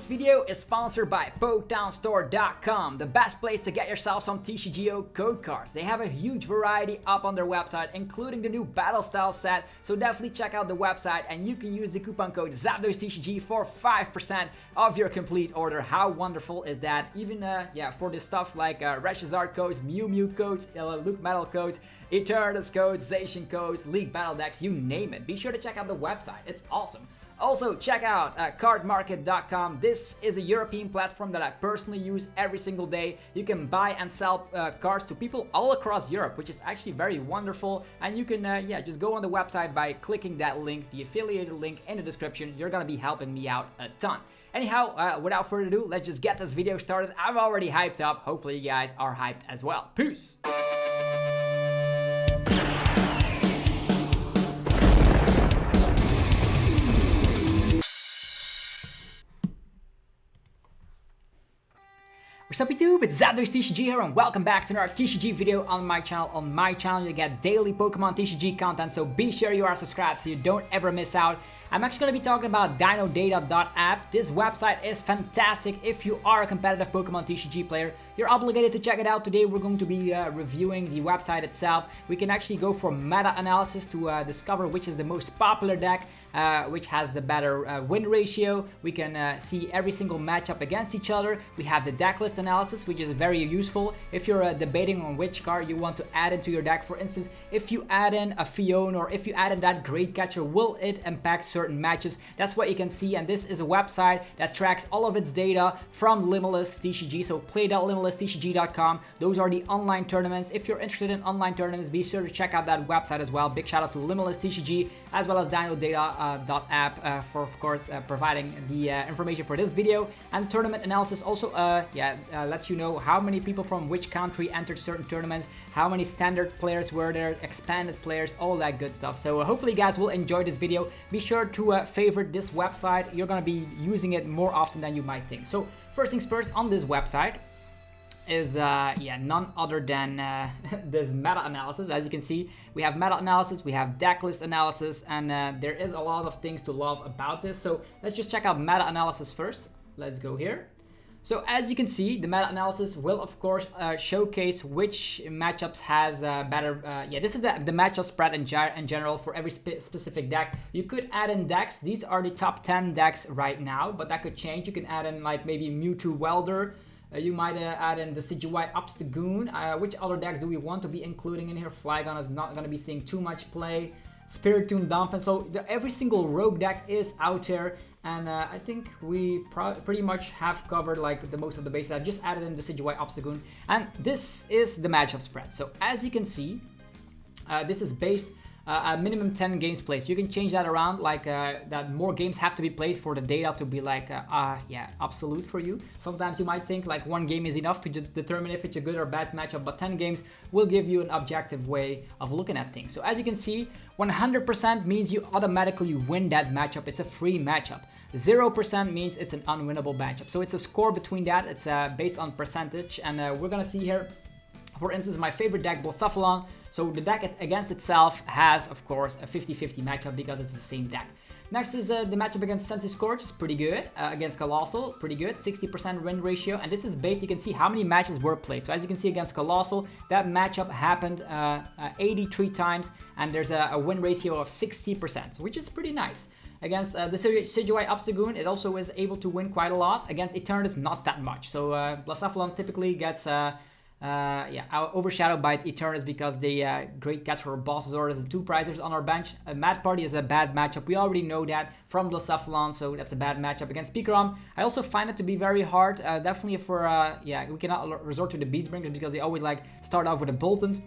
This video is sponsored by PoketownStore.com, the best place to get yourself some TCGO code cards. They have a huge variety up on their website, including the new Battle Style set, so definitely check out the website and you can use the coupon code ZapDoseTCG for 5% of your complete order. How wonderful is that? Even for this stuff like Reshazard codes, Mew Mew codes, Luke Metal codes, TIERLIST codes, Zacian codes, League Battle decks, you name it. Be sure to check out the website, it's awesome. Also, check out cardmarket.com. This is a European platform that I personally use every single day. You can buy and sell cards to people all across Europe, which is actually very wonderful. And you can just go on the website by clicking that link, the affiliated link in the description. You're gonna be helping me out a ton. Anyhow, without further ado, let's just get this video started. I'm already hyped up. Hopefully you guys are hyped as well. Peace! What's up YouTube, it's ZapDoseTCG here and welcome back to another TCG video on my channel. On my channel you get daily Pokemon TCG content, so be sure you are subscribed so you don't ever miss out. I'm actually going to be talking about DinoData.app. This website is fantastic. If you are a competitive Pokemon TCG player, you're obligated to check it out. Today we're going to be reviewing the website itself. We can actually go for meta-analysis to discover which is the most popular deck, which has the better win ratio. We can see every single matchup against each other. We have the Decklist analysis, which is very useful if you're debating on which card you want to add into your deck. For instance, if you add in a Fiona or if you add in that Great Catcher, will it impact certain matches? That's what you can see, and this is a website that tracks all of its data from Limitless TCG, so play.limitlesstcg.com. Those are the online tournaments. If you're interested in online tournaments, be sure to check out that website as well. Big shout out to Limitless TCG as well as DinoData.app for, of course, providing the information for this video. And tournament analysis also lets you know how many people from which country entered certain tournaments, how many standard players were there, expanded players, all that good stuff. So hopefully you guys will enjoy this video. Be sure to favorite this website. You're gonna be using it more often than you might think. So first things first, on this website is none other than this meta-analysis. As you can see, we have meta-analysis, we have decklist analysis, and there is a lot of things to love about this. So let's just check out meta-analysis first. Let's go here. So as you can see, the meta-analysis will of course showcase which matchups has better, this is the matchup spread in general for every specific deck. You could add in decks. These are the top 10 decks right now, but that could change. You can add in like maybe Mewtwo Welder. You might add in the DeciGoons Obstagoon. Which other decks do we want to be including in here? Flygon is not going to be seeing too much play. Spiritomb Donphan. So every single rogue deck is out there, and I think we pretty much have covered like the most of the bases. I've just added in the DeciGoons Obstagoon, and this is the matchup spread. So as you can see, this is based a minimum 10 games played. So you can change that around, like that more games have to be played for the data to be like absolute for you. Sometimes you might think like one game is enough to determine if it's a good or bad matchup, but 10 games will give you an objective way of looking at things. So as you can see, 100% means you automatically win that matchup. It's a free matchup. 0% means it's an unwinnable matchup. So it's a score between that. It's based on percentage, and we're gonna see here, for instance, my favorite deck, Blacephalon. So the deck against itself has, of course, a 50-50 matchup because it's the same deck. Next is the matchup against Centiskorch, is pretty good. Against Colossal, pretty good, 60% win ratio. And this is based, you can see how many matches were played. So as you can see against Colossal, that matchup happened 83 times, and there's a win ratio of 60%, which is pretty nice. Against the DeciGoons Obstagoon, it also is able to win quite a lot. Against Eternatus, not that much. So Blacephalon typically gets overshadowed by Eternatus because the Great Catcher or Bossazor is the two prizers on our bench. Mad Party is a bad matchup. We already know that from Blacephalon, so that's a bad matchup. Against Pikarom, I also find it to be very hard. Definitely for, we cannot resort to the Beastbringers because they always like start off with a Boltund.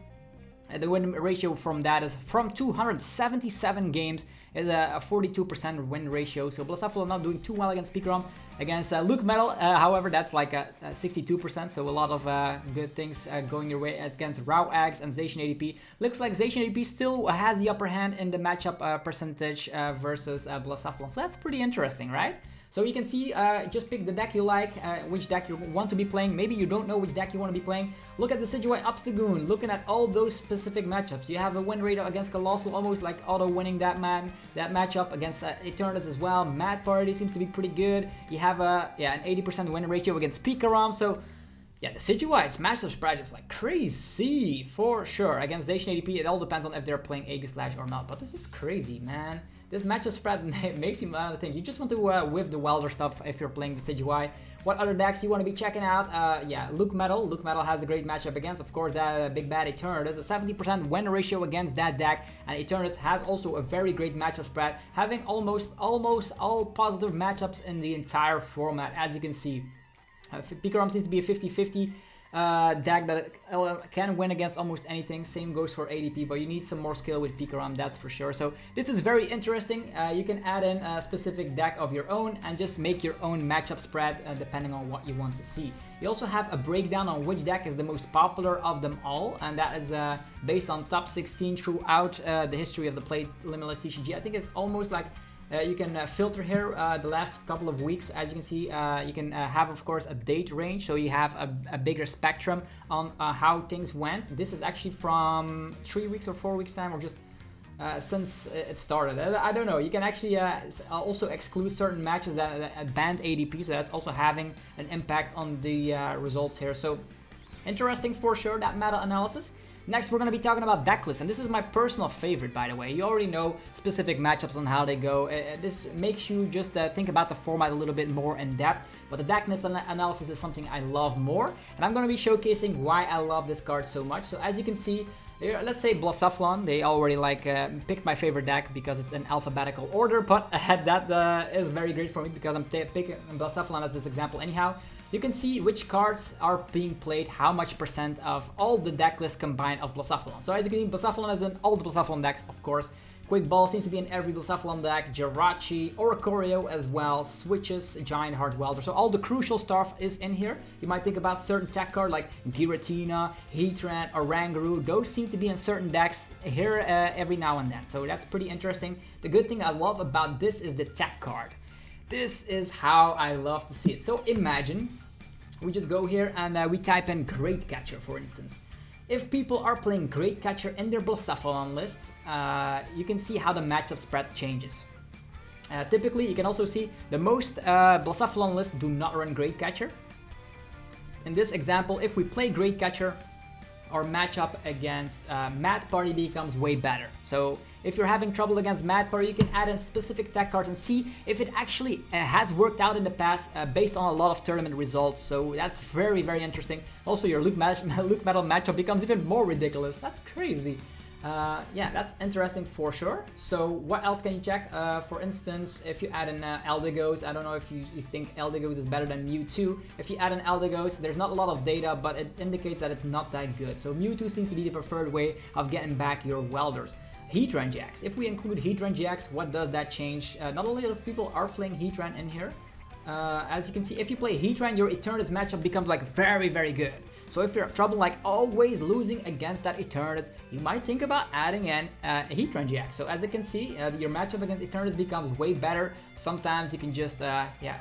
The win ratio from that is from 277 games is a 42% win ratio. So Blacephalon not doing too well against Pikarom. Against Luke Metal, however, that's like a 62%, so a lot of good things going your way. Against Raw Eggs and Zacian ADP. Looks like Zacian ADP still has the upper hand in the matchup percentage versus Blacephalon. So that's pretty interesting, right? So you can see, just pick the deck you like, which deck you want to be playing. Maybe you don't know which deck you want to be playing. Look at the DeciGoons DeciGoons, looking at all those specific matchups. You have a win rate against Colossal, almost like auto-winning that matchup against Eternus as well. Mad Party seems to be pretty good. You have an 80% win ratio against Pikarom, so yeah, the DeciGoons matchup spread is like crazy for sure. Against Dacian ADP, it all depends on if they're playing Aegislash or not, but this is crazy, man. This matchup spread makes you think. You just want to whiff the Welder stuff if you're playing the DeciGoons. What other decks you want to be checking out? Yeah, Luke Metal. Luke Metal has a great matchup against, of course, that Big Bad Eternus. A 70% win ratio against that deck, and Eternus has also a very great matchup spread, having almost all positive matchups in the entire format, as you can see. Pikarom seems to be a 50-50 deck that can win against almost anything. Same goes for ADP, but you need some more skill with Pikarom, that's for sure. So this is very interesting. You can add in a specific deck of your own and just make your own matchup spread depending on what you want to see. You also have a breakdown on which deck is the most popular of them all, and that is based on top 16 throughout the history of the played Limitless TCG. I think it's almost like you can filter here the last couple of weeks. As you can see, you can have, of course, a date range, so you have a bigger spectrum on how things went. This is actually from 3 weeks or 4 weeks time, or just since it started. I don't know. You can actually also exclude certain matches that banned ADP, so that's also having an impact on the results here. So interesting for sure, that meta-analysis. Next, we're going to be talking about Decklist, and this is my personal favorite, by the way. You already know specific matchups on how they go. This makes you just think about the format a little bit more in depth, but the Decklist analysis is something I love more, and I'm going to be showcasing why I love this card so much. So as you can see, here, let's say Blacephalon, they already picked my favorite deck because it's in alphabetical order, but that is very great for me because I'm picking Blacephalon as this example anyhow. You can see which cards are being played, how much percent of all the deck lists combined of Blacephalon. So as you can see, Blacephalon is in all the Blacephalon decks, of course. Quick Ball seems to be in every Blacephalon deck, Jirachi, Oricorio as well, Switches, Giant Heart Welder. So all the crucial stuff is in here. You might think about certain tech cards like Giratina, Heatran, Oranguru. Those seem to be in certain decks here every now and then. So that's pretty interesting. The good thing I love about this is the tech card. This is how I love to see it. So imagine we just go here and we type in Great Catcher, for instance. If people are playing Great Catcher in their Blacephalon list, you can see how the matchup spread changes. Typically, you can also see the most Blacephalon lists do not run Great Catcher. In this example, if we play Great Catcher, our matchup against Mad Party becomes way better. So if you're having trouble against Mad Party, you can add in specific tech cards and see if it actually has worked out in the past based on a lot of tournament results. So that's very, very interesting. Also, your Luke Metal matchup becomes even more ridiculous. That's crazy. Yeah, that's interesting for sure. So what else can you check? For instance, if you add in Eldegoss, I don't know if you think Eldegoss is better than Mewtwo. If you add in Eldegoss, there's not a lot of data, but it indicates that it's not that good. So Mewtwo seems to be the preferred way of getting back your Welders. Heatran GX. If we include Heatran GX, what does that change? Not only if people are playing Heatran in here, as you can see, if you play Heatran, your Eternus matchup becomes like very, very good. So if you're in trouble like always losing against that Eternus, you might think about adding in Heatran GX. So as you can see, your matchup against Eternus becomes way better. Sometimes you can just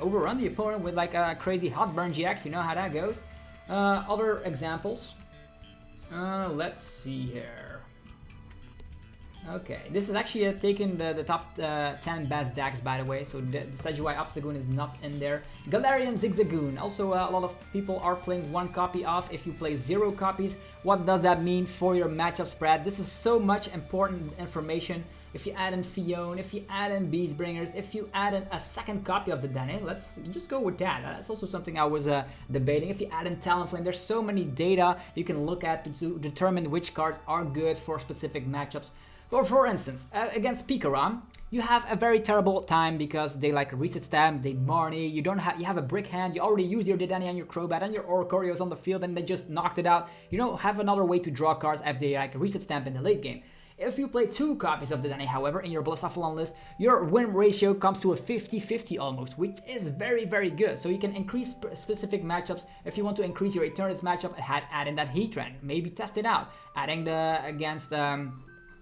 overrun the opponent with like a crazy Hot Burn GX. You know how that goes. Other examples. Let's see here. Okay, this is actually taking the top 10 best decks, by the way, so the DeciGoons DeciGoons is not in there. Galarian Zigzagoon, also a lot of people are playing one copy off. If you play 0 copies, what does that mean for your matchup spread? This is so much important information. If you add in Fion, if you add in Beastbringers, if you add in a second copy of the Dene, let's just go with that. That's also something I was debating. If you add in Talonflame, there's so many data you can look at to determine which cards are good for specific matchups. Or for instance, against Pikarom, you have a very terrible time because they like reset stamp, they Marnie, you have a brick hand, you already used your Dedenne and your Crobat and your Oricorios on the field and they just knocked it out. You don't have another way to draw cards if they like reset stamp in the late game. If you play 2 copies of Dedenne, however, in your Blacephalon list, your win ratio comes to a 50-50 almost, which is very, very good. So you can increase specific matchups. If you want to increase your Eternus matchup, add in that Heatran, maybe test it out. Adding against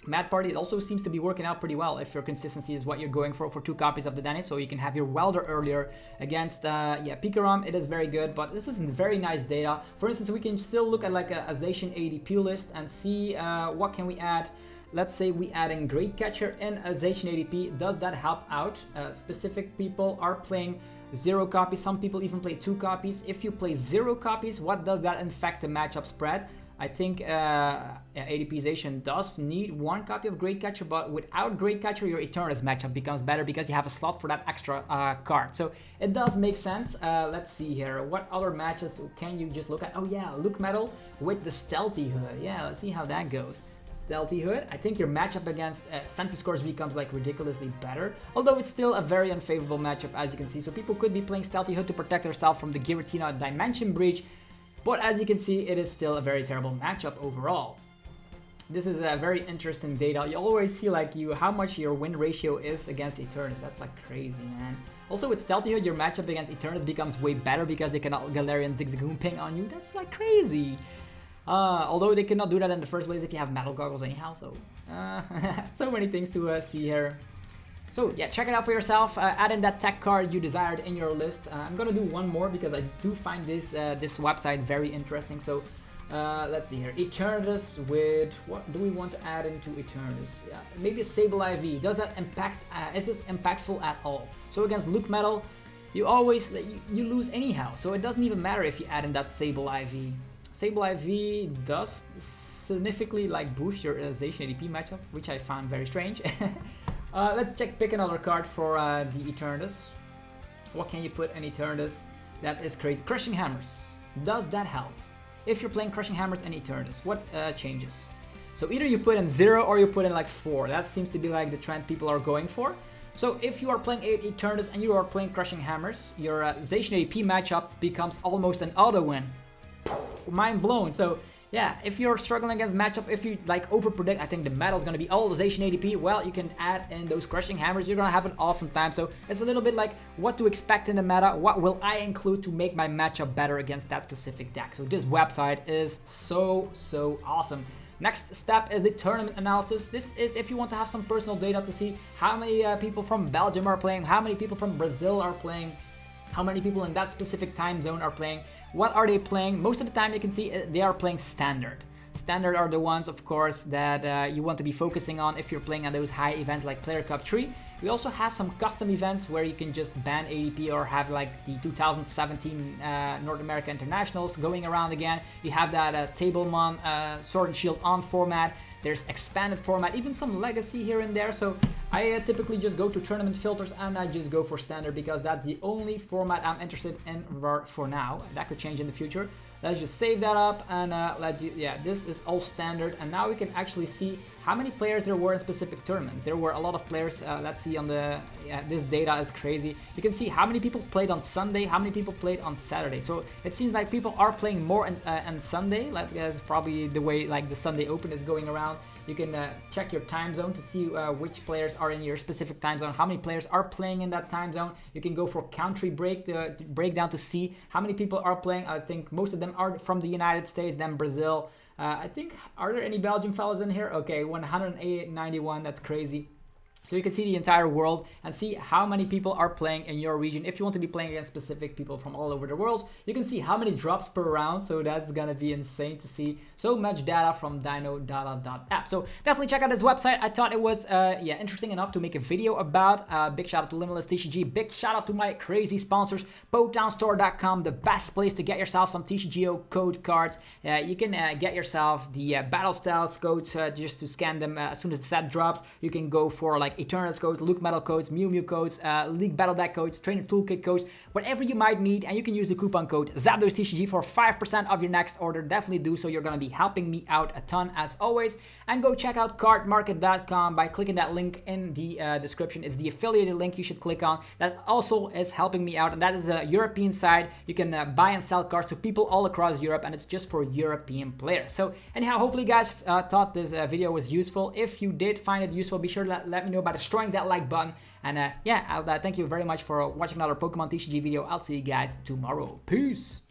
Mad Party, it also seems to be working out pretty well if your consistency is what you're going for 2 copies of the Danny, so you can have your Welder earlier against Pikarom. It is very good, but this isn't very nice data. For instance, we can still look at like a Zacian ADP list and see what can we add. Let's say we add in Great Catcher and a Zacian ADP. Does that help out? Specific people are playing 0 copies, some people even play 2 copies. If you play 0 copies, what does that affect the matchup spread? I think ADPization does need 1 copy of Great Catcher, but without Great Catcher, your Eternus matchup becomes better because you have a slot for that extra card. So it does make sense. Let's see here. What other matches can you just look at? Oh yeah, Luke Metal with the Stealthy Hood. Yeah, let's see how that goes. Stealthy Hood. I think your matchup against Centiskor's becomes like ridiculously better, although it's still a very unfavorable matchup as you can see. So people could be playing Stealthy Hood to protect themselves from the Giratina Dimension Breach. But as you can see, it is still a very terrible matchup overall. This is a very interesting data. You always see like how much your win ratio is against Eternus. That's like crazy, man. Also with Stealthy Hood, your matchup against Eternus becomes way better because they cannot Galarian Zigzagoon ping on you. That's like crazy. Although they cannot do that in the first place if you have Metal Goggles anyhow. So, so many things to see here. So yeah, check it out for yourself. Add in that tech card you desired in your list. I'm gonna do one more because I do find this this website very interesting. So let's see here. Eternus with, what do we want to add into Eternus? Yeah, maybe a Sable IV. Does that impact? Is this impactful at all? So against Luke Metal, you always you lose anyhow. So it doesn't even matter if you add in that Sable IV. Sable IV does significantly like boost your Zacian ADP matchup, which I found very strange. Let's pick another card for the Eternus. What can you put in Eternus? That is crazy. Crushing Hammers. Does that help? If you're playing Crushing Hammers and Eternus, what changes? So either you put in 0 or you put in like 4. That seems to be like the trend people are going for. So if you are playing Eternus and you are playing Crushing Hammers, your Zacian ADP matchup becomes almost an auto win. Mind blown. So yeah, if you're struggling against matchup, if you like overpredict, I think the metal is going to be all the Zacian ADP, well, you can add in those Crushing Hammers. You're going to have an awesome time. So it's a little bit like what to expect in the meta. What will I include to make my matchup better against that specific deck? So this website is so awesome. Next step is the tournament analysis. This is if you want to have some personal data to see how many people from Belgium are playing, how many people from Brazil are playing, how many people in that specific time zone are playing, what are they playing. Most of the time you can see they are playing standard. Standard are the ones, of course, that you want to be focusing on if you're playing at those high events like Player Cup 3. We also have some custom events where you can just ban ADP or have like the 2017 North America Internationals going around again. You have that Tablemon Sword and Shield on format. There's expanded format, even some legacy here and there. So I typically just go to tournament filters and I just go for standard because that's the only format I'm interested in for now. That could change in the future. Let's just save that up and this is all standard. And now we can actually see how many players there were in specific tournaments. There were a lot of players. Let's see on the, this data is crazy. You can see how many people played on Sunday, how many people played on Saturday. So it seems like people are playing more on Sunday. That's probably the way like the Sunday Open is going around. You can check your time zone to see which players are in your specific time zone, how many players are playing in that time zone. You can go for country breakdown to see how many people are playing. I think most of them are from the United States, then Brazil. I think, are there any Belgian fellas in here? Okay, 191, that's crazy. So you can see the entire world and see how many people are playing in your region. If you want to be playing against specific people from all over the world, you can see how many drops per round. So that's gonna be insane to see so much data from dinodata.app. So definitely check out this website. I thought it was interesting enough to make a video about. Big shout out to Limitless TCG. Big shout out to my crazy sponsors, PokedownStore.com, the best place to get yourself some TCGO code cards. You can get yourself the Battle Styles codes just to scan them as soon as the set drops. You can go for like Eternus codes, Luke Metal codes, Mew Mew codes, League Battle Deck codes, Trainer Toolkit codes, whatever you might need, and you can use the coupon code ZapdosTCG for 5% of your next order. Definitely do so. You're going to be helping me out a ton as always. And go check out cardmarket.com by clicking that link in the description. It's the affiliated link you should click on. That also is helping me out, and that is a European side. You can buy and sell cards to people all across Europe, and it's just for European players. So anyhow, hopefully you guys thought this video was useful. If you did find it useful, be sure to let me know by destroying that like button. And I'll thank you very much for watching another Pokemon TCG video. I'll see you guys tomorrow. Peace.